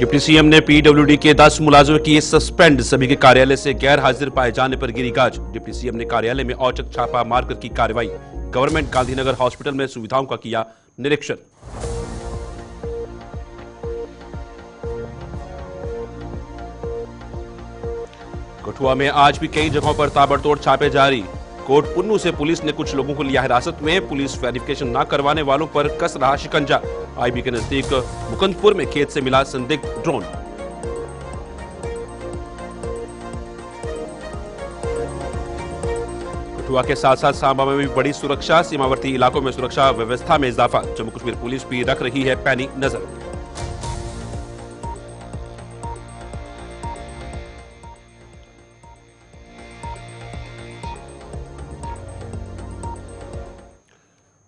Deputy CM ने PWD के 10 मुलाजिमों की सस्पेंड, सभी के कार्यालय से गैर हाजिर पाए जाने पर गिरी गाज। डिप्टी सीएम ने कार्यालय में औचक छापा मारकर की कार्रवाई। गवर्नमेंट गांधीनगर हॉस्पिटल में सुविधाओं का किया निरीक्षण। कठुआ में आज भी कई जगहों पर ताबड़तोड़ छापे जारी। कोट पुन्नू से पुलिस ने कुछ लोगों को लिया हिरासत में। पुलिस वेरिफिकेशन न करवाने वालों पर कस रहा शिकंजा। आईबी के नजदीक मुकुंदपुर में खेत से मिला संदिग्ध ड्रोन। कठुआ के साथ साथ सांबा में भी बड़ी सुरक्षा। सीमावर्ती इलाकों में सुरक्षा व्यवस्था में इजाफा। जम्मू कश्मीर पुलिस भी रख रही है पैनी नजर।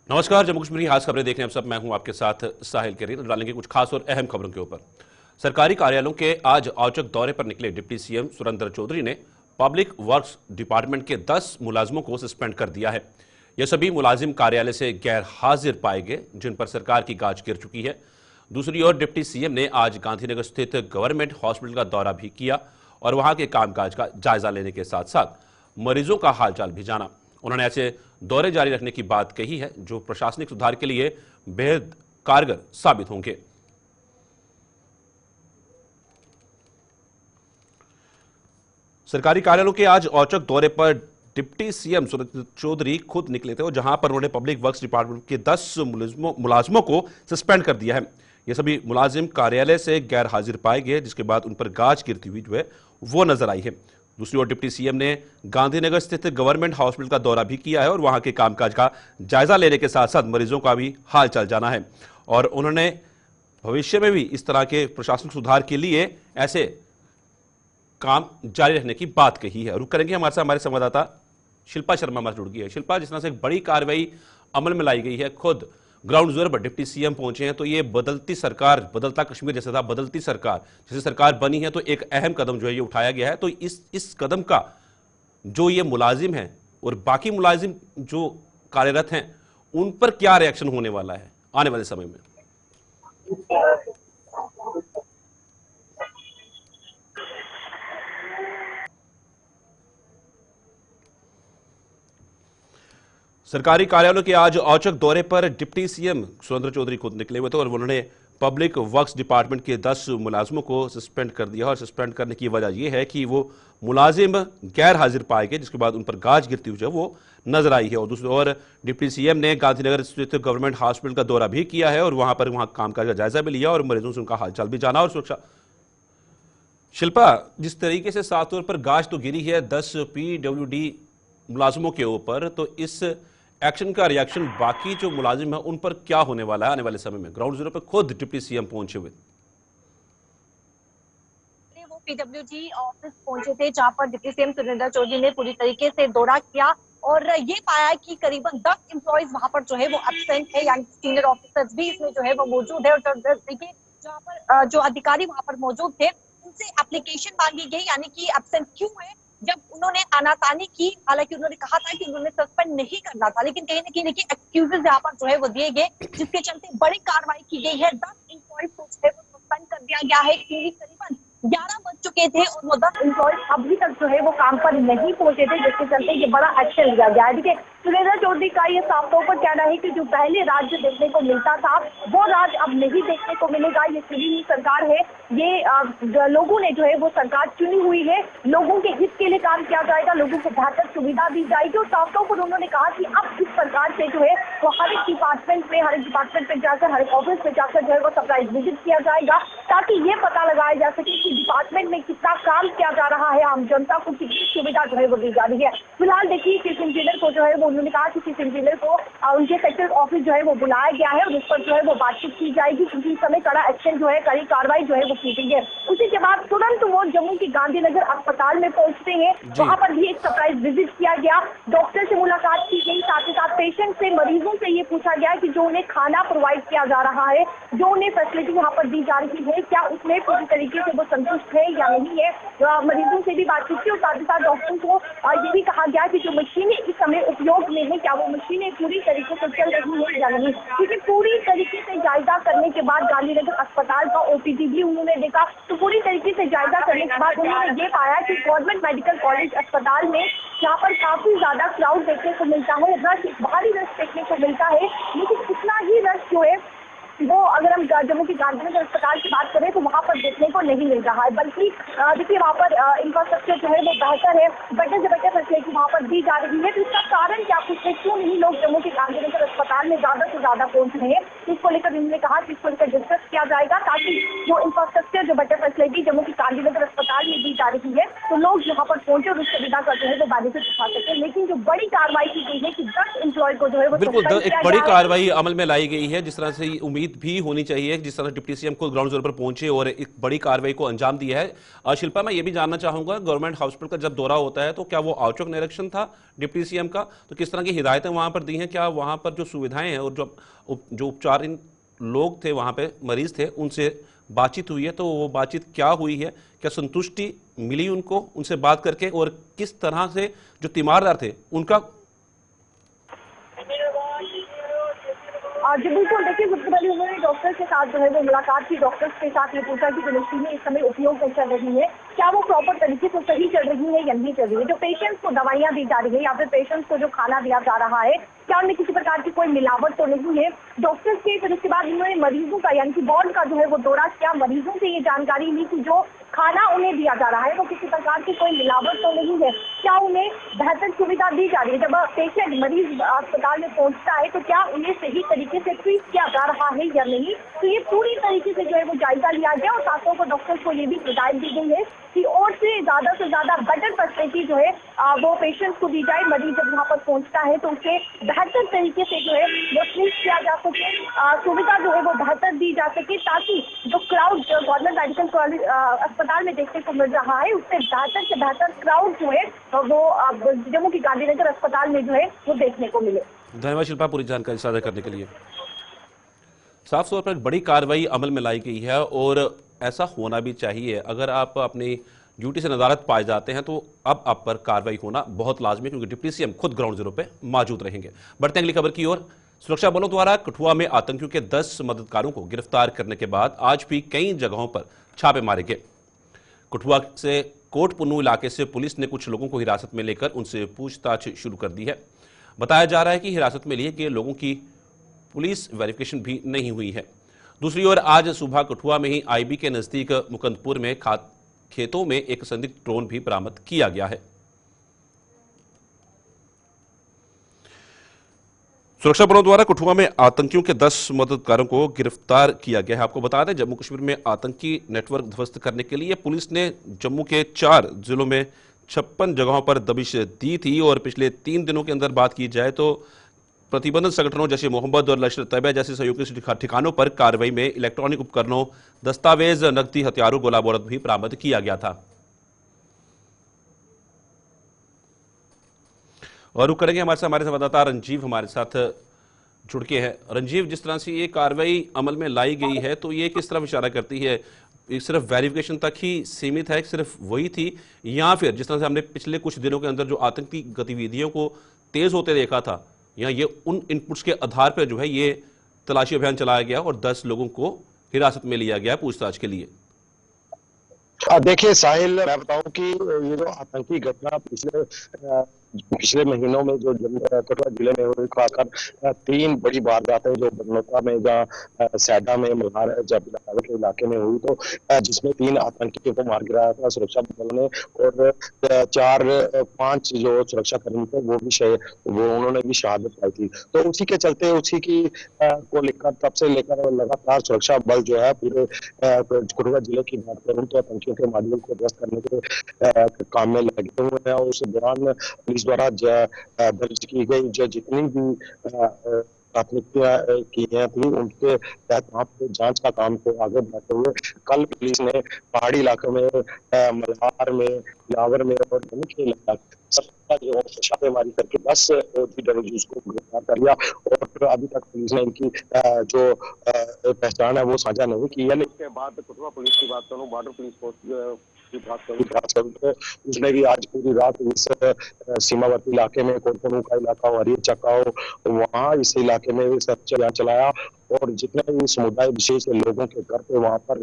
नमस्कार, जम्मू कश्मीर की खास खबरें देख रहे हैं आप सब। मैं हूं आपके साथ साहिल करीर। डालेंगे कुछ खास और अहम खबरों के ऊपर। सरकारी कार्यालयों के आज औचक दौरे पर निकले डिप्टी सीएम सुरेंद्र चौधरी ने पब्लिक वर्क्स डिपार्टमेंट के 10 मुलाजिमों को सस्पेंड कर दिया है। यह सभी मुलाजिम कार्यालय से गैर हाजिर पाए गए, जिन पर सरकार की गाज गिर चुकी है। दूसरी ओर डिप्टी सीएम ने आज गांधीनगर स्थित गवर्नमेंट हॉस्पिटल का दौरा भी किया और वहां के कामकाज का जायजा लेने के साथ साथ मरीजों का हालचाल भी जाना। उन्होंने ऐसे दौरे जारी रखने की बात कही है जो प्रशासनिक सुधार के लिए बेहद कारगर साबित होंगे। सरकारी कार्यालयों के आज औचक दौरे पर डिप्टी सीएम सुरेंद्र चौधरी खुद निकले थे और जहां पर उन्होंने पब्लिक वर्क्स डिपार्टमेंट के 10 मुलाजिमों को सस्पेंड कर दिया है। ये सभी मुलाजिम कार्यालय से गैर हाजिर पाए गए, जिसके बाद उन पर गाज गिरती हुई जो है वो नजर आई है। दूसरी ओर डिप्टी सीएम ने गांधीनगर स्थित गवर्नमेंट हॉस्पिटल का दौरा भी किया है और वहां के कामकाज का जायजा लेने के साथ साथ मरीजों का भी हाल चाल जाना है। और उन्होंने भविष्य में भी इस तरह के प्रशासनिक सुधार के लिए ऐसे काम जारी रखने की बात कही है। रुक करेंगे हमारे साथ हमारे संवाददाता शिल्पा शर्मा हमारे जुड़ गई है। शिल्पा, जिस तरह से एक बड़ी कार्रवाई अमल में लाई गई है, खुद ग्राउंड जीरो पर डिप्टी सीएम पहुंचे हैं, तो ये बदलती सरकार, बदलता कश्मीर जैसा था, बदलती सरकार जैसे सरकार बनी है तो एक अहम कदम जो है ये उठाया गया है। तो इस कदम का जो ये मुलाजिम है और बाकी मुलाजिम जो कार्यरत हैं उन पर क्या रिएक्शन होने वाला है आने वाले समय में? सरकारी कार्यालयों के आज औचक दौरे पर डिप्टी सीएम सुरेंद्र चौधरी खुद निकले हुए थे और उन्होंने पब्लिक वर्क्स डिपार्टमेंट के 10 मुलाजिमों को सस्पेंड कर दिया। और सस्पेंड करने की वजह यह है कि वो मुलाजिम गैर हाजिर पाए गए, जिसके बाद उन पर गाज गिरती हुई जो वो नजर आई है। और दूसरी ओर डिप्टी सीएम ने गांधीनगर स्थित गवर्नमेंट हॉस्पिटल का दौरा भी किया है और वहां पर कामकाज का जायजा भी लिया और मरीजों से उनका हालचाल भी जाना और सुरक्षा। शिल्पा, जिस तरीके से साफ तौर पर गाज तो गिरी है 10 पीडब्ल्यूडी मुलाजिमों के ऊपर, तो इस एक्शन का रिएक्शन बाकी जो मुलाजिम है उन पर क्या होने वाला है आने वाले समय में? ग्राउंड जीरो पर खुद डिप्टी सीएम पहुंचे हुए, वो पीडब्ल्यूडी ऑफिस पहुंचे थे जहां पर डिप्टी सीएम सुरेंद्र चौधरी ने पूरी तरीके से दौरा किया और ये पाया कि करीबन 10 एम्प्लॉइज वहां पर जो है वो एब्सेंट है, यानी सीनियर ऑफिसर्स भी इसमें जो है वो मौजूद है। और देखिए जहां पर जो अधिकारी वहां पर मौजूद थे उनसे एप्लीकेशन मांगी गई, यानी कि एब्सेंट क्यों है। जब उन्होंने आनाकानी की, हालांकि उन्होंने कहा था कि उन्होंने सस्पेंड नहीं करना था, लेकिन कहीं ना कहीं देखिए एक्सक्यूजेस यहाँ पर जो है वो दिए गए, जिसके चलते बड़ी कार्रवाई की गई है। 10 एम्प्लॉइज को जो है वो सस्पेंड कर दिया गया है। करीबन 11 बज चुके थे और वो 10 एम्प्लॉइज अभी तक जो है वो काम पर नहीं पहुंचे थे, जिसके चलते ये बड़ा एक्शन लिया गया है। देखिए सुरेंद्र चौधरी का ये साफ तौर पर कहना है कि जो पहले राज्य देखने को मिलता था वो राज्य अब नहीं देखने को मिलेगा। ये चुनी हुई सरकार है, ये लोगों ने जो है वो सरकार चुनी हुई है, लोगों के हित के लिए काम किया जाएगा, लोगों को बेहतर सुविधा दी जाएगी। और साफ तौर पर उन्होंने कहा कि अब इस सरकार से जो है वो हर एक डिपार्टमेंट में जाकर, हर एक ऑफिस में जाकर जो है वो सरप्राइज विजिट किया जाएगा, ताकि ये पता लगाया जा सके कि डिपार्टमेंट में कितना काम किया जा रहा है, आम जनता को कितनी सुविधा जो है वो दी जा रही है। फिलहाल देखिए चीफ इंजीनियर को जो है वो, उन्होंने कहा कि चीफ इंजीनियर को उनके सेक्टर ऑफिस जो है वो बुलाया गया है और उस पर जो है वो बातचीत की जाएगी, क्योंकि इस समय कड़ा एक्शन जो है, कड़ी कार्रवाई जो है वो की गई है। उसी के बाद तुरंत वो जम्मू के गांधीनगर अस्पताल में पहुंचते हैं, वहां पर भी एक सरप्राइज विजिट किया गया, डॉक्टर से मुलाकात की गई, साथ ही साथ पेशेंट से, मरीजों से ये पूछा गया कि जो उन्हें खाना प्रोवाइड किया जा रहा है, जो उन्हें फैसिलिटी यहाँ पर दी जा रही है, क्या उसमें पूरी तरीके से वो संतुष्ट है या नहीं है। मरीजों से भी बातचीत की और साथ ही साथ डॉक्टरों को ये भी कहा गया कि जो मशीनें इस समय उपयोग में है, क्या वो मशीनें पूरी तरीके से चल रही है या नहीं, क्योंकि पूरी तरीके से जायजा करने के बाद गांधीनगर अस्पताल का ओपीडी भी उन्होंने देखा। तो पूरी तरीके से जायजा करने के बाद उन्होंने ये पाया कि गवर्नमेंट मेडिकल कॉलेज अस्पताल में यहाँ पर काफी ज्यादा क्राउड देखने को मिलता है, रश, भारी रश देखने को मिलता है, लेकिन इतना ही रश जो है वो अगर हम जम्मू के गांधीनगर अस्पताल की बात करें तो वहाँ पर देखने को नहीं मिल रहा है। बल्कि देखिए वहाँ पर इंफ्रास्ट्रक्चर जो है वो बेहतर है, बेटर से बेटर फैसिलिटी वहाँ पर दी जा रही है। तो इसका कारण क्या कुछ है, क्यों नहीं लोग जम्मू के गांधीनगर अस्पताल में ज्यादा से ज्यादा पहुंच रहे हैं, इसको लेकर उन्होंने कहा कि इसको लेकर डिस्कस किया जाएगा ताकि जो इंफ्रास्ट्रक्चर, जो बेटर फैसिलिटी जम्मू के गांधीनगर अस्पताल में दी जा रही है तो लोग यहाँ पर पहुंचे और उस सुविधा का जो है वो बेनिफिट उठा सके। लेकिन जो बड़ी कार्रवाई की गई है कि 10 एम्प्लॉय को जो है वो बिल्कुल एक बड़ी कार्रवाई अमल में लाई गई है, जिस तरह से उम्मीद भी होनी चाहिए, जिस तरह डिप्टी सीएम खुद ग्राउंड जीरो पर पहुंचे और एक बड़ी कार्रवाई को अंजाम दिया है। शिल्पा, मैं ये भी जानना चाहूंगा, गवर्नमेंट हॉस्पिटल का जब दौरा होता है तो क्या वो औचक निरीक्षण था डिप्टी सीएम का, तो किस तरह की हिदायतें वहां पर दी हैं, क्या वहां पर जो सुविधाएं हैं और जो उपचार इन लोग थे वहां पे मरीज थे उनसे बातचीत हुई है, तो वो बातचीत क्या हुई है, क्या संतुष्टि मिली उनको उनसे बात करके, और किस तरह से जो तीमारदार थे उनका? जी बिल्कुल, देखिए सबसे पहले उन्होंने डॉक्टर के साथ जो है वो मुलाकात की, डॉक्टर्स के साथ ये पूछा कि जो मशीनें इस समय उपयोग में चल रही है क्या वो प्रॉपर तरीके से सही चल रही है या नहीं चल रही है, जो पेशेंट्स को दवाइयां दी जा रही है या फिर पेशेंट्स को जो खाना दिया जा रहा है क्या उनमें किसी प्रकार की कोई मिलावट तो नहीं है। डॉक्टर्स के फिर उसके बाद उन्होंने मरीजों का यानी कि वार्ड का जो है वो दौरा किया, मरीजों से ये जानकारी ली कि जो खाना उन्हें दिया जा रहा है वो किसी प्रकार की कोई मिलावट तो नहीं है, क्या उन्हें बेहतर सुविधा दी जा रही है, जब पेशेंट मरीज अस्पताल में पहुंचता है तो क्या उन्हें सही तरीके से ट्रीट किया जा रहा है या नहीं। तो ये पूरी तरीके से जो है वो जायजा लिया गया और साथियों को डॉक्टर्स को ये भी हिदायत दी गई है कि और से ज्यादा बेटर फैसिलिटी जो है वो पेशेंट्स को दी जाए। मरीज जब यहाँ पर पहुंचता है तो उसे बेहतर तरीके से जो है वो ट्रीट किया जा सके, सुविधा जो है वो बेहतर दी जा सके, ताकि जो क्राउड जो गवर्नमेंट मेडिकल कॉलेज अस्पताल में देखने को मिल रहा है उससे बेहतर से बेहतर क्राउड जो है वो जम्मू की गांधीनगर अस्पताल में जो है वो देखने को मिले। धन्यवाद शिल्पा पूरी जानकारी साझा करने के लिए। साफ तौर पर एक बड़ी कार्रवाई अमल में लाई गई है और ऐसा होना भी चाहिए। अगर आप अपनी ड्यूटी से नज़ारत पाए जाते हैं तो अब आप पर कार्रवाई होना बहुत लाजमी है, क्योंकि डिप्टी सीएम खुद ग्राउंड जीरो पे मौजूद रहेंगे। बढ़ते हैं अगली खबर की ओर। सुरक्षा बलों द्वारा कठुआ में आतंकियों के 10 मददगारों को गिरफ्तार करने के बाद आज भी कई जगहों पर छापे मारे गए। कठुआ से कोट पुन्नू इलाके से पुलिस ने कुछ लोगों को हिरासत में लेकर उनसे पूछताछ शुरू कर दी है। बताया जा रहा है कि हिरासत में लिए गए लोगों की पुलिस वेरिफिकेशन भी नहीं हुई है। दूसरी ओर आज सुबह कठुआ में ही आईबी के नजदीक मुकंदपुर में खेतों में एक संदिग्ध ड्रोन भी बरामद किया गया है। सुरक्षा बलों द्वारा कठुआ में आतंकियों के 10 मददगारों को गिरफ्तार किया गया है। आपको बता दें, जम्मू कश्मीर में आतंकी नेटवर्क ध्वस्त करने के लिए पुलिस ने जम्मू के 4 जिलों में 56 जगहों पर दबिश दी थी और पिछले 3 दिनों के अंदर बात की जाए तो प्रतिबंधित संगठनों जैसे मोहम्मद और लश्कर तैयबा जैसे सहयोगी ठिकानों पर कार्रवाई में इलेक्ट्रॉनिक उपकरणों, दस्तावेज, नकदी, हथियारों, गोला बारूद भी बरामद किया गया था। और रुक करेंगे हमारे संवाददाता रंजीव हमारे साथ जुड़ के हैं। रंजीव, जिस तरह से ये कार्रवाई अमल में लाई गई है तो ये किस तरफ इशारा करती है? सिर्फ वेरिफिकेशन तक ही सीमित है, सिर्फ वही थी, या फिर जिस तरह से हमने पिछले कुछ दिनों के अंदर जो आतंकी गतिविधियों को तेज होते देखा था, या ये उन इनपुट्स के आधार पर जो है ये तलाशी अभियान चलाया गया और 10 लोगों को हिरासत में लिया गया पूछताछ के लिए? देखिए साहिल, मैं बताऊं कि ये जो आतंकी घटना पिछले महीनों में जो कठुआ जिले में हुई, खासकर 3 बड़ी वारदातें जो बनोता में, जहाँ सैडा में, मल्हार के इलाके में हुई, तो जिसमें 3 आतंकियों को मार गिराया था सुरक्षा बलों ने और 4-5 जो सुरक्षा कर्मी थे वो उन्होंने भी शहादत पाई थी। तो उसी के चलते उसी की को लेकर तब से लेकर लगातार सुरक्षा बल जो है पूरे कठुआ जिले की बात करूं तो आतंकियों के मॉड्यूल को ध्वस्त करने के काम में लगे हुए हैं। और उस दौरान पुलिस द्वारा दर्ज की गई जो जितनी भी प्राथमिकता की है थी, उनके तहत वहाँ पे जांच का काम को आगे बढ़ाते हुए कल पुलिस ने पहाड़ी इलाके में, मल्हार में, बिलावर में और बनी के इलाके सबका जो छापेमारी करके 10 OG को गिरफ्तार कर लिया। और अभी तक पुलिस ने इनकी जो पहचान है वो साझा नहीं की है। लेकिन बाद कठुआ पुलिस की बात करूँ, बॉर्डर पुलिस फोर्स की बात करूँ तो उसने भी आज पूरी रात इस सीमावर्ती इलाके में, कोटपनू का इलाका हो, हरी चक्का हो, वहाँ इस इलाके में सर्च अभियान चलाया और जितने भी समुदाय विशेष लोगों के घर पे वहां पर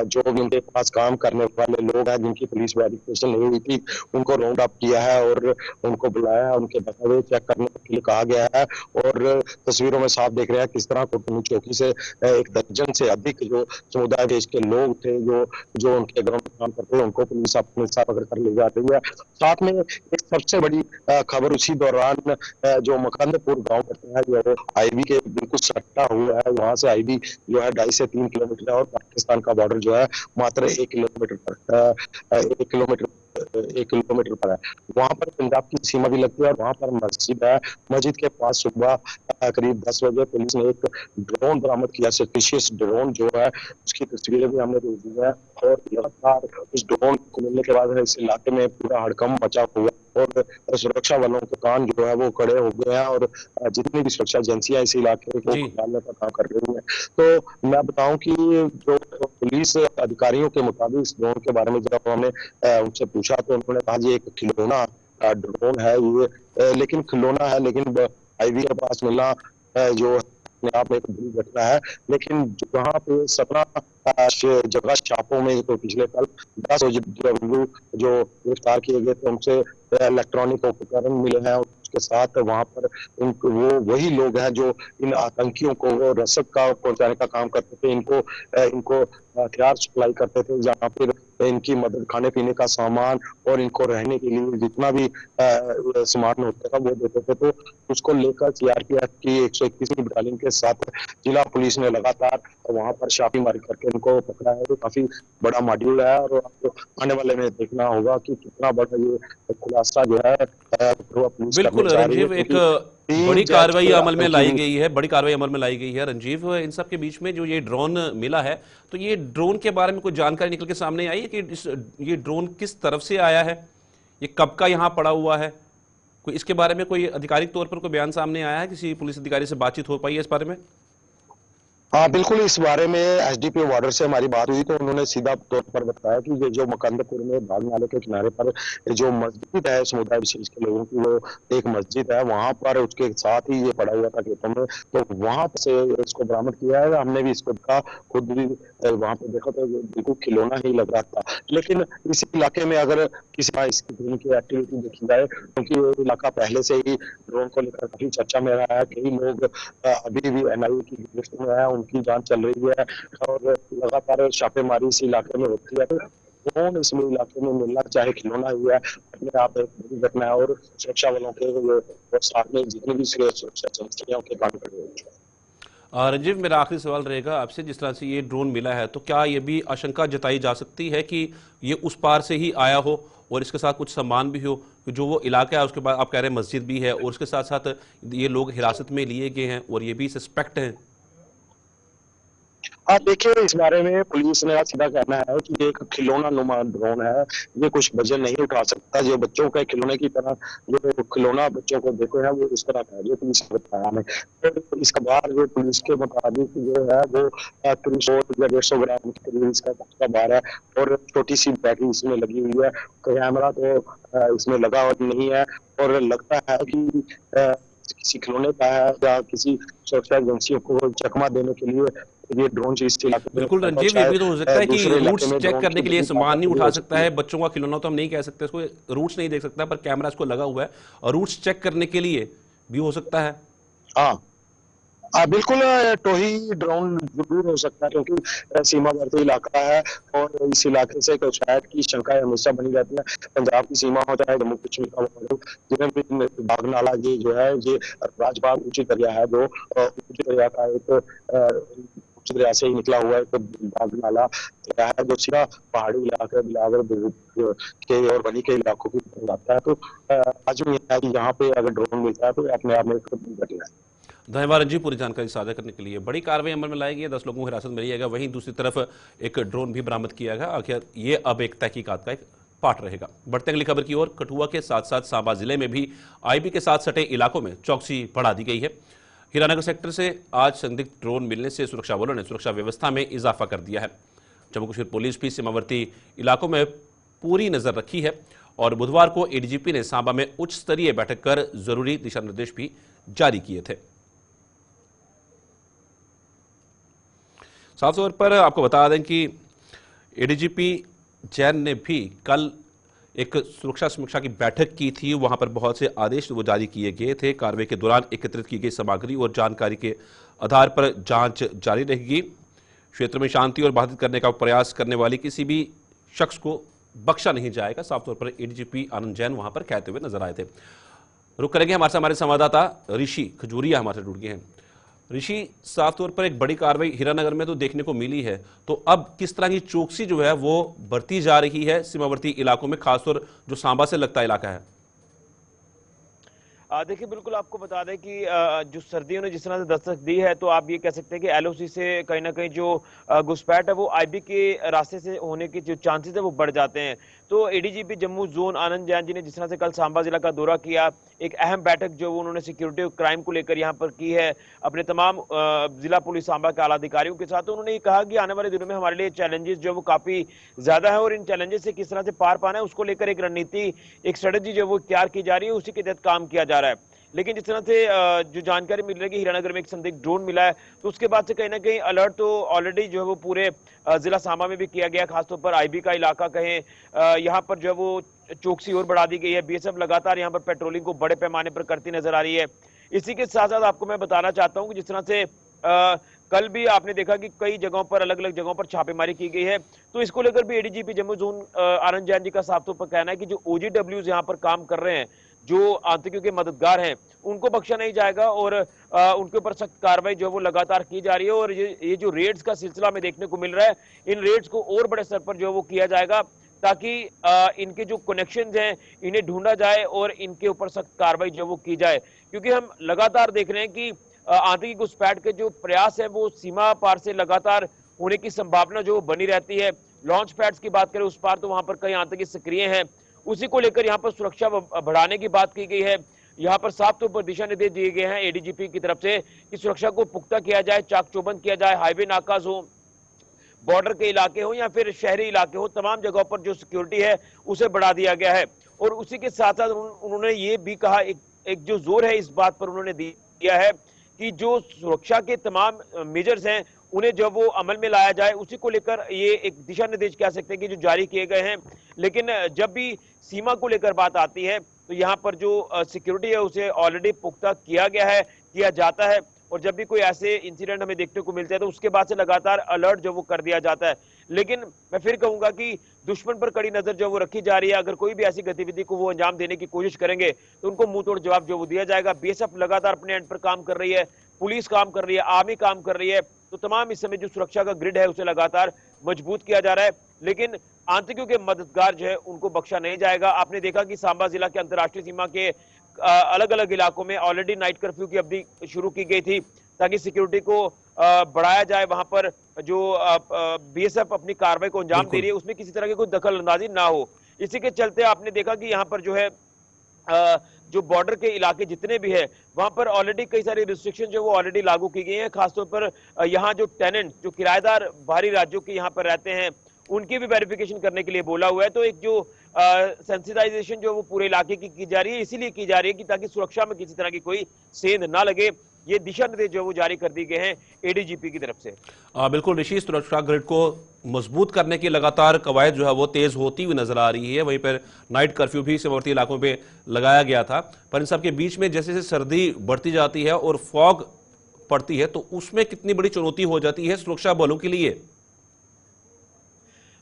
जो भी उनके पास काम करने वाले लोग हैं जिनकी पुलिस वेरिफिकेशन नहीं हुई थी, उनको राउंड अप किया है और उनको बुलाया है, उनके दस्तावेज चेक करने के लिए कहा गया है। और तस्वीरों में साफ देख रहे हैं किस तरह कोटपनू चौकी से 1 दर्जन से अधिक जो समुदाय देश के लोग थे, जो जो उनके घरों में काम करते थे, उनको पुलिस अपने साथ पकड़ कर ले जा रही है। साथ में एक सबसे बड़ी खबर उसी दौरान जो मकंदपुर गांव पड़ता है, जो आईबी के बिल्कुल सट्टा हुआ है, वहां से आईबी जो है 2.5 से 3 किलोमीटर है और पाकिस्तान का बॉर्डर जो है मात्र 1 किलोमीटर पर 1 किलोमीटर पर है। वहां पर पंजाब की सीमा भी लगती है और वहां पर मस्जिद है। मस्जिद के पास सुबह करीब 10 बजे पुलिस ने एक ड्रोन बरामद किया, सस्पिशियस ड्रोन जो है, उसकी तस्वीरें भी हमने भेजी है। और लगातार उस ड्रोन को मिलने के बाद इस इलाके में पूरा हड़कंप मचा हुआ और सुरक्षा बलों के कान जो है वो खड़े हो गए हैं और जितनी भी सुरक्षा एजेंसियां इस इलाके को जी। संभालने का काम कर रही हैं। तो मैं बताऊं कि जो पुलिस अधिकारियों के मुताबिक इस ड्रोन के बारे में जब हमने उनसे पूछा तो उन्होंने कहा जी एक खिलौना ड्रोन है ये, लेकिन खिलौना है, लेकिन आईवी के पास मिलना जो अपने आप में एक बड़ी घटना है। लेकिन जहाँ पे 17 जगह छापों में तो पिछले कल 10 जो गिरफ्तार किए गए थे, उनसे इलेक्ट्रॉनिक उपकरण मिले हैं। उसके साथ वहां पर वो वही लोग हैं जो इन आतंकियों को वो रसद का पहुंचाने का काम करते थे, इनको हथियार सप्लाई करते थे, जहाँ फिर इनकी मदद खाने पीने का सामान और इनको रहने के लिए जितना भी सामान होता था वो देते थे। तो उसको लेकर सीआरपीएफ की 121वीं बटालियन के साथ जिला पुलिस ने लगातार वहां पर छापेमारी करके इनको पकड़ा है। तो काफी बड़ा मॉड्यूल है और आपको आने वाले में देखना होगा कि कितना बड़ा ये खुलासा जो है पुलिस करने बिल्कुल जा रही है, रंजीव, एक क्योंकि बड़ी तीन कार्रवाई जैसे अमल में लाई आतंकी गई है, बड़ी कार्रवाई अमल में लाई गई है रंजीव। इन सब के बीच में जो ये ड्रोन मिला है, तो ये ड्रोन के बारे में कोई जानकारी निकल के सामने आई है कि ये ड्रोन किस तरफ से आया है, ये कब का यहाँ पड़ा हुआ है? कोई इसके बारे में कोई आधिकारिक तौर पर कोई बयान सामने आया है? किसी पुलिस अधिकारी से बातचीत हो पाई है इस बारे में? हाँ बिल्कुल, इस बारे में एसडीपीओ बॉर्डर से हमारी बात हुई तो उन्होंने सीधा तौर पर बताया कि ये जो मकंदपुर में बाग नाले के किनारे पर जो मस्जिद है समुदाय विशेष के लोगों की, वो एक मस्जिद है, वहां पर उसके साथ ही ये पड़ा हुआ था खेतों में, तो वहां से इसको बरामद किया है। हमने भी इसको देखा, खुद भी वहां पर देखा तो बिल्कुल खिलौना ही लग रहा था। लेकिन इस इलाके में अगर किसी का इसकी ड्रोन की एक्टिविटी देखी जाए, क्योंकि ये इलाका पहले से ही ड्रोन को लेकर काफी चर्चा में रहा है, कई लोग अभी भी एनआईए की गिरफ्त में है, उनकी जांच चल रही है और लगातार छापेमारी इस इलाके में होती है। तो ड्रोन इस इलाके में मिलना चाहे खिलौना हुआ है, अपने आप एक बड़ी घटना है और सुरक्षा बलों के और साथ में जितनी भी सुरक्षा एजेंसियां के काम कर रही है। रंजीव, मेरा आखिरी सवाल रहेगा आपसे, जिस तरह से ये ड्रोन मिला है, तो क्या ये भी आशंका जताई जा सकती है कि ये उस पार से ही आया हो और इसके साथ कुछ सामान भी हो? जो वो इलाका है, उसके बाद आप कह रहे हैं मस्जिद भी है और उसके साथ साथ ये लोग हिरासत में लिए गए हैं और ये भी सस्पेक्ट हैं। हाँ देखिए, इस बारे में पुलिस ने सीधा कहना है कि ये एक खिलौना नुमा ड्रोन है, ये कुछ वजन नहीं उठा सकता। जो बच्चों के खिलौने की तरह जो खिलौना बच्चों को देखो है वो इस तरह का है, जो पुलिस ने बताया हमें। तो इसका बार जो पुलिस के मुताबिक जो है वो 300 या 150 ग्राम के करीब इसका बार है और छोटी सी बैटरी इसमें लगी हुई है। कैमरा तो इसमें लगा नहीं है और लगता है कि किसी खिलौने का है या किसी सुरक्षा एजेंसियों को चकमा देने के लिए ये ड्रोन इस इलाके में बिल्कुल और रंजीव, ये भी शायद तो हो सकता है कि दूसरे इलाके रूट्स में चेक ड्रोन करने की के लिए बड़ी सामान नहीं तादाद उठा हो सकता सकती है। है। बच्चों का खिलौना तो हम नहीं कह सकते, इसको रूट्स नहीं देख सकता, पर कैमरा इसको लगा हुआ है और रूट्स चेक करने के लिए भी हो सकता है। हाँ बिल्कुल, टोही ड्रोन जरूर हो सकता है, क्योंकि सीमावर्ती इलाका है और इस इलाके से शायद की शंकाएं हमेशा बनी रहती है। पंजाब की सीमा हो चाहे जम्मू कश्मीर का हो, जिन्हें भी बाग नाला ये जो है ये राजबाग उच्च दरिया है, जो उच्च दरिया का एक उच्च दरिया से ही निकला हुआ एक बाग नाला दरिया है, जो सीधा पहाड़ी इलाके बिलावर के और बनी के इलाकों की तरफ जाता है। तो आज में है कि यहाँ पे अगर ड्रोन मिलता है तो अपने आप में एक घटना है। धन्यवाद रंजीत, पूरी जानकारी साझा करने के लिए। बड़ी कार्रवाई अमल में लाई गई है, 10 लोगों को हिरासत में लिया गया। वहीं दूसरी तरफ एक ड्रोन भी बरामद किया गया। आखिर ये अब एक तहकीकात का एक पार्ट रहेगा। बढ़ते अगली खबर की ओर। कठुआ के साथ साथ सांबा जिले में भी आईबी के साथ सटे इलाकों में चौकसी बढ़ा दी गई है। हीरानगर सेक्टर से आज संदिग्ध ड्रोन मिलने से सुरक्षा बलों ने सुरक्षा व्यवस्था में इजाफा कर दिया है। जम्मू कश्मीर पुलिस भी सीमावर्ती इलाकों में पूरी नजर रखी है और बुधवार को एडीजीपी ने सांबा में उच्च स्तरीय बैठक कर जरूरी दिशा निर्देश भी जारी किए थे। साफ तौर पर आपको बता दें कि एडीजीपी जैन ने भी कल एक सुरक्षा समीक्षा की बैठक की थी। वहां पर बहुत से आदेश वो जारी किए गए थे। कार्रवाई के दौरान एकत्रित की गई सामग्री और जानकारी के आधार पर जांच जारी रहेगी। क्षेत्र में शांति और बाधित करने का प्रयास करने वाली किसी भी शख्स को बख्शा नहीं जाएगा। साफ तौर पर एडीजीपी आनंद जैन वहां पर कहते हुए नजर आए थे। रुक करेंगे हमारे संवाददाता ऋषि खजूरिया हमारे साथ जुड़ गए हैं। ऋषि, साफ तौर पर एक बड़ी कार्रवाई हीरानगर में तो देखने को मिली है, तो अब किस तरह की चौकसी जो है वो बढ़ती जा रही है सीमावर्ती इलाकों में, खासतौर जो सांबा से लगता इलाका है? देखिए, बिल्कुल आपको बता दें कि जो सर्दियों ने जिस तरह से दस्तक दी है, तो आप ये कह सकते हैं कि एलओसी से कहीं ना कहीं जो घुसपैठ है वो आईबी के रास्ते से होने के जो चांसेस है वो बढ़ जाते हैं। तो एडीजीपी जम्मू जोन आनंद जैन जी ने जिस तरह से कल सांबा जिला का दौरा किया, एक अहम बैठक जो उन्होंने सिक्योरिटी और क्राइम को लेकर यहाँ पर की है अपने तमाम जिला पुलिस सांबा के आला अधिकारियों के साथ। तो उन्होंने ये कहा कि आने वाले दिनों में हमारे लिए चैलेंजेस जो वो काफी ज्यादा है और इन चैलेंजेस से किस तरह से पार पाना है उसको लेकर एक रणनीति, एक स्ट्रेटेजी जो वो तैयार की जा रही है, उसी के तहत काम किया जा रहा है। लेकिन जिस तरह से जो जानकारी मिल रही है कि हीरानगर में एक संदिग्ध ड्रोन मिला है, तो उसके बाद से कहीं ना कहीं अलर्ट तो ऑलरेडी जो है वो पूरे जिला सांबा में भी किया गया, खासतौर पर आईबी का इलाका कहें, यहाँ पर जो है वो चौकसी और बढ़ा दी गई है। बीएसएफ लगातार यहाँ पर पेट्रोलिंग को बड़े पैमाने पर करती नजर आ रही है। इसी के साथ साथ आपको मैं बताना चाहता हूँ कि जिस तरह से कल भी आपने देखा कि कई जगहों पर, अलग अलग जगहों पर छापेमारी की गई है, तो इसको लेकर भी एडीजीपी जम्मू जोन आनंद जैन जी का साफ तौर पर कहना है कि जो ओजीडब्ल्यूज यहाँ पर काम कर रहे हैं, जो आतंकियों के मददगार हैं, उनको बख्शा नहीं जाएगा और उनके ऊपर सख्त कार्रवाई जो वो लगातार की जा रही है। और ये जो रेड्स का सिलसिला में देखने को मिल रहा है, इन रेड्स को और बड़े स्तर पर जो वो किया जाएगा ताकि इनके जो कनेक्शंस हैं इन्हें ढूंढा जाए और इनके ऊपर सख्त कार्रवाई जो वो की जाए। क्योंकि हम लगातार देख रहे हैं कि आतंकी घुसपैठ के जो प्रयास है वो सीमा पार से लगातार होने की संभावना जो बनी रहती है। लॉन्च पैड्स की बात करें उस पार, तो वहां पर कई आतंकी सक्रिय हैं, उसी को लेकर यहाँ पर सुरक्षा बढ़ाने की बात की गई है। यहाँ पर साफ तौर पर दिशा निर्देश दिए गए हैं एडीजीपी की तरफ से कि सुरक्षा को पुख्ता किया जाए, चाक चौबंद किया जाए, हाईवे नाकाज हो, बॉर्डर के इलाके हो या फिर शहरी इलाके हो, तमाम जगहों पर जो सिक्योरिटी है उसे बढ़ा दिया गया है। और उसी के साथ साथ उन्होंने ये भी कहा, एक जो जोर है इस बात पर उन्होंने दिया है कि जो सुरक्षा के तमाम मेजर्स हैं उन्हें जब वो अमल में लाया जाए, उसी को लेकर ये एक दिशा निर्देश कह सकते हैं कि जो जारी किए गए हैं। लेकिन जब भी सीमा को लेकर बात आती है तो यहाँ पर जो सिक्योरिटी है उसे ऑलरेडी पुख्ता किया गया है, किया जाता है। और जब भी कोई ऐसे इंसिडेंट हमें देखने को मिलते हैं तो उसके बाद से लगातार अलर्ट जो वो कर दिया जाता है। लेकिन मैं फिर कहूंगा कि दुश्मन पर कड़ी नजर जो वो रखी जा रही है। अगर कोई भी ऐसी गतिविधि को वो अंजाम देने की कोशिश करेंगे तो उनको मुंह तोड़ जवाब जो वो दिया जाएगा। बीएसएफ लगातार अपने एंड पर काम कर रही है, पुलिस काम कर रही है, आर्मी काम कर रही है, तो तमाम इस समय जो सुरक्षा का ग्रिड है उसे लगातार मजबूत किया जा रहा है। लेकिन आतंकियों के मददगार जो है उनको बख्शा नहीं जाएगा। आपने देखा कि सांबा जिला के अंतर्राष्ट्रीय सीमा के अलग अलग इलाकों में ऑलरेडी नाइट कर्फ्यू की अवधि शुरू की गई थी ताकि सिक्योरिटी को बढ़ाया जाए। वहां पर जो बीएसएफ अपनी कार्रवाई को अंजाम दे रही है उसमें किसी तरह की कोई दखल अंदाजी ना हो। इसी के चलते आपने देखा कि यहाँ पर जो है जो बॉर्डर के इलाके जितने भी है वहां पर ऑलरेडी कई सारी रिस्ट्रिक्शन जो वो ऑलरेडी लागू की गई हैं। खासतौर पर यहाँ जो टेनेंट, जो किराएदार बाहरी राज्यों के यहाँ पर रहते हैं, उनकी भी वेरिफिकेशन करने के लिए बोला हुआ है। तो एक जो सेंसिटाइजेशन जो वो पूरे इलाके की जा रही है, इसीलिए की जा रही है कि ताकि सुरक्षा में किसी तरह की कोई सेंध ना लगे। ये दिशा निर्देश जो वो जारी कर दिए गए हैं एडीजीपी की तरफ से। बिल्कुल ऋषि, सुरक्षा ग्रिड को मजबूत करने की लगातार कवायद जो है वो तेज होती हुई नजर आ रही है। वहीं पर नाइट कर्फ्यू भी सीमावर्ती इलाकों पे लगाया गया था, पर इन सब के बीच में जैसे जैसे सर्दी बढ़ती जाती है और फॉग पड़ती है तो उसमें कितनी बड़ी चुनौती हो जाती है सुरक्षा बलों के लिए?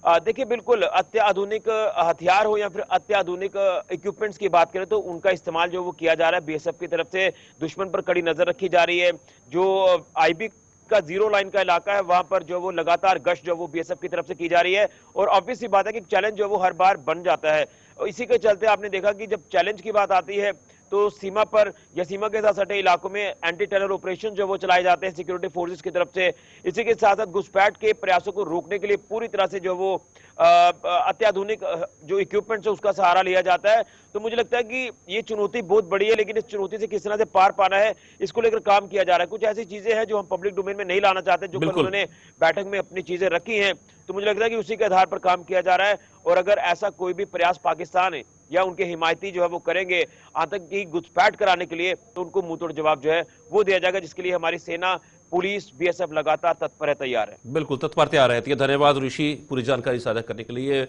देखिए, बिल्कुल अत्याधुनिक हथियार हो या फिर अत्याधुनिक इक्विपमेंट्स की बात करें तो उनका इस्तेमाल जो वो किया जा रहा है। बीएसएफ की तरफ से दुश्मन पर कड़ी नजर रखी जा रही है। जो आईबी का जीरो लाइन का इलाका है वहां पर जो वो लगातार गश्त जो वो बीएसएफ की तरफ से की जा रही है। और ऑब्वियस सी बात है कि चैलेंज जो वो हर बार बन जाता है। इसी के चलते आपने देखा कि जब चैलेंज की बात आती है तो सीमा पर या सीमा के साथ सटे इलाकों में एंटी टेरर ऑपरेशन जो वो चलाए जाते हैं सिक्योरिटी फोर्सेस की तरफ से। इसी के साथ साथ घुसपैठ के प्रयासों को रोकने के लिए पूरी तरह से जो वो अत्याधुनिक जो इक्विपमेंट्स है उसका सहारा लिया जाता है। तो मुझे लगता है कि ये चुनौती बहुत बड़ी है, लेकिन इस चुनौती से किस तरह से पार पाना है इसको लेकर काम किया जा रहा है। कुछ ऐसी चीजें हैं जो हम पब्लिक डोमेन में नहीं लाना चाहते, जो कल बिल्कुल। उन्होंने बैठक में अपनी चीजें रखी हैं, तो मुझे लगता है कि उसी के आधार पर काम किया जा रहा है। और अगर ऐसा कोई भी प्रयास पाकिस्तान है या उनके हिमायती जो है वो करेंगे आतंकी घुसपैठ कराने के लिए, तो उनको मुंहतोड़ जवाब जो है वो दिया जाएगा, जिसके लिए हमारी सेना, पुलिस, बीएसएफ लगातार तत्पर है, तैयार है। बिल्कुल तत्पर तैयार रहती है। धन्यवाद ऋषि पूरी जानकारी साझा करने के लिए।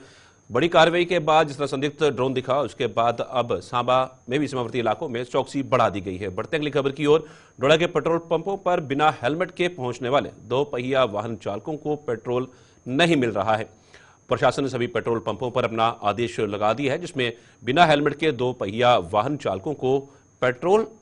बड़ी कार्रवाई के बाद जिस तरह संदिग्ध ड्रोन दिखा, उसके बाद अब सांबा में भी सीमावर्ती इलाकों में चौकसी बढ़ा दी गई है। बढ़ते अगली खबर की ओर। डोडा के पेट्रोल पंपों पर बिना हेलमेट के पहुंचने वाले 2 पहिया वाहन चालकों को पेट्रोल नहीं मिल रहा है। प्रशासन ने सभी पेट्रोल पंपों पर अपना आदेश लगा दिया है, जिसमें बिना हेलमेट के 2 पहिया वाहन चालकों को पेट्रोल